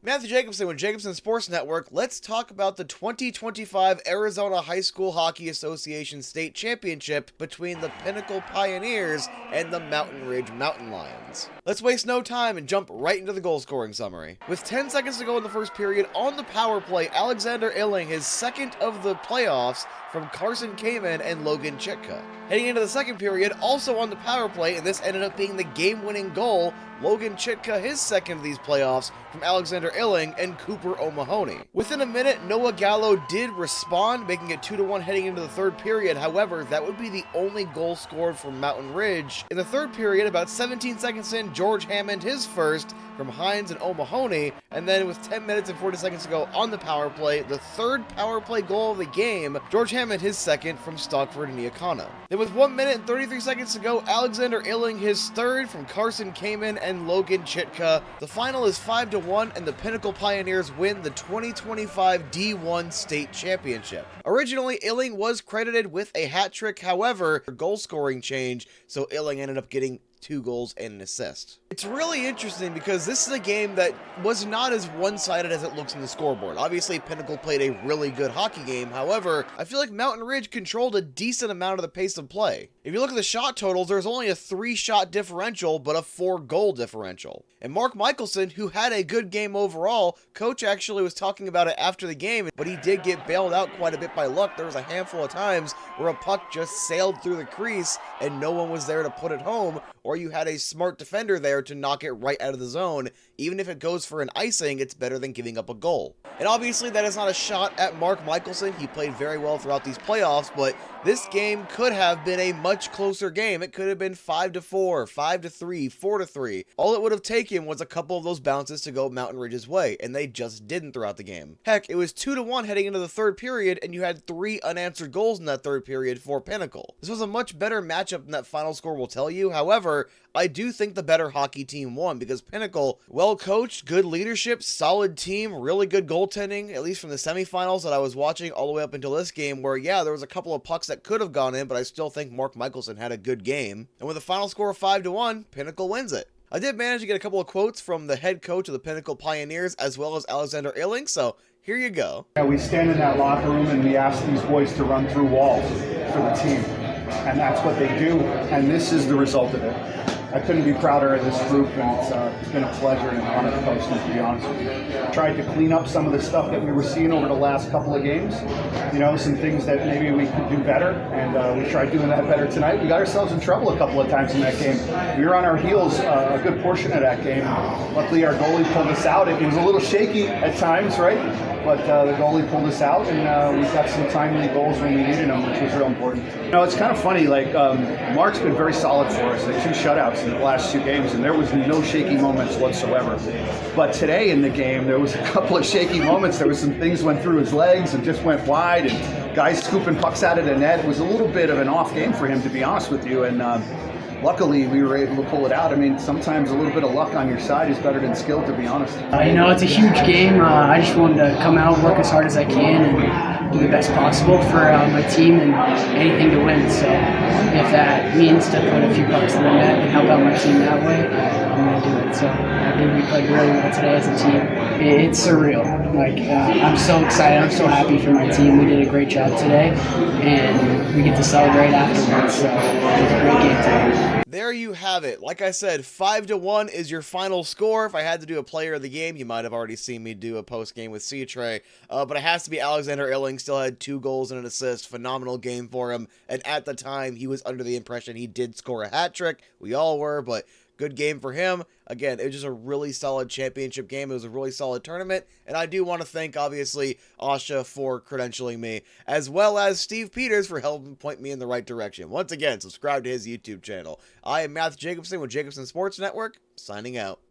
Matthew Jacobson with Jacobson Sports Network. Let's talk about the 2025 Arizona High School Hockey Association State Championship between the Pinnacle Pioneers and the Mountain Ridge Mountain Lions. Let's waste no time and jump right into the goal scoring summary. With 10 seconds to go in the first period, on the power play, Alexander Illing, his second of the playoffs, from Carson Kamen and Logan Chitka. Heading into the second period, also on the power play, and this ended up being the game-winning goal, Logan Chitka, his second of these playoffs, from Alexander Illing and Cooper O'Mahony. Within a minute, Noah Gallo did respond, making it 2-1 heading into the third period. However, that would be the only goal scored from Mountain Ridge. In the third period, about 17 seconds in, George Hammond his first from Hines and O'Mahony, and then with 10 minutes and 40 seconds to go on the power play, the third power play goal of the game, George Hammond his second from Stockford and Iacano. Then with 1 minute and 33 seconds to go, Alexander Illing his third from Carson Kamen and Logan Chitka. The final is 5-1, and the Pinnacle Pioneers win the 2025 D1 State Championship. Originally, Illing was credited with a hat trick, however, goal scoring change, so Illing ended up getting 2 goals and an assist. It's really interesting because this is a game that was not as one-sided as it looks in the scoreboard. Obviously, Pinnacle played a really good hockey game. However, I feel like Mountain Ridge controlled a decent amount of the pace of play. If you look at the shot totals, there's only a 3-shot differential, but a 4-goal differential. And Mark Michelson, who had a good game overall, coach actually was talking about it after the game, but he did get bailed out quite a bit by luck. There was a handful of times where a puck just sailed through the crease and no one was there to put it home, or you had a smart defender there to knock it right out of the zone. Even if it goes for an icing, it's better than giving up a goal. And obviously that is not a shot at Mark Michelson. He played very well throughout these playoffs, but this game could have been a much closer game. It could have been 5-4, 5-3, 4-3. All it would have taken was a couple of those bounces to go Mountain Ridge's way, and they just didn't throughout the game. Heck, it was 2-1 heading into the third period, and you had 3 unanswered goals in that third period for Pinnacle. This was a much better matchup than that final score will tell you. However, I do think the better hockey team won because Pinnacle, well coached, good leadership, solid team, really good goaltending, at least from the semifinals that I was watching all the way up until this game where, yeah, there was a couple of pucks that could have gone in, but I still think Mark Michelson had a good game. And with a final score of 5-1, Pinnacle wins it. I did manage to get a couple of quotes from the head coach of the Pinnacle Pioneers as well as Alexander Illing, so here you go. Yeah, we stand in that locker room and we ask these boys to run through walls for the team. And that's what they do, and this is the result of it. I couldn't be prouder of this group, and it's been a pleasure and an honor to coach them, to be honest with you. Tried to clean up some of the stuff that we were seeing over the last couple of games. You know, some things that maybe we could do better, and we tried doing that better tonight. We got ourselves in trouble a couple of times in that game. We were on our heels a good portion of that game. Luckily, our goalie pulled us out. It was a little shaky at times, right? But the goalie pulled us out, and we got some timely goals when we needed them, which was real important. You know, it's kind of funny, like, Mark's been very solid for us, like 2 shutouts in the last 2 games, and there was no shaky moments whatsoever. But today in the game, there was a couple of shaky moments. There was some things went through his legs and just went wide, and guys scooping pucks out of the net. It was a little bit of an off game for him, to be honest with you, and luckily, we were able to pull it out. I mean, sometimes a little bit of luck on your side is better than skill, to be honest. You know, it's a huge game. I just wanted to come out, work as hard as I can, and do the best possible for my team and anything to win. So if that means to put a few bucks in the net and help out my team that way, I'm going to do it. So I think we played really well today as a team. It's surreal. Like, I'm so excited. I'm so happy for my team. We did a great job today, and we get to celebrate afterwards. So it was a great game today. There you have it. Like I said, 5-1 is your final score. If I had to do a player of the game, you might have already seen me do a post game with Citre. But it has to be Alexander Illing. Still had 2 goals and an assist. Phenomenal game for him. And at the time, he was under the impression he did score a hat trick. We all were, but good game for him. Again, it was just a really solid championship game. It was a really solid tournament. And I do want to thank, obviously, AHSHA for credentialing me, as well as Steve Peters for helping point me in the right direction. Once again, subscribe to his YouTube channel. I am Matthew Jacobson with Jacobson Sports Network, signing out.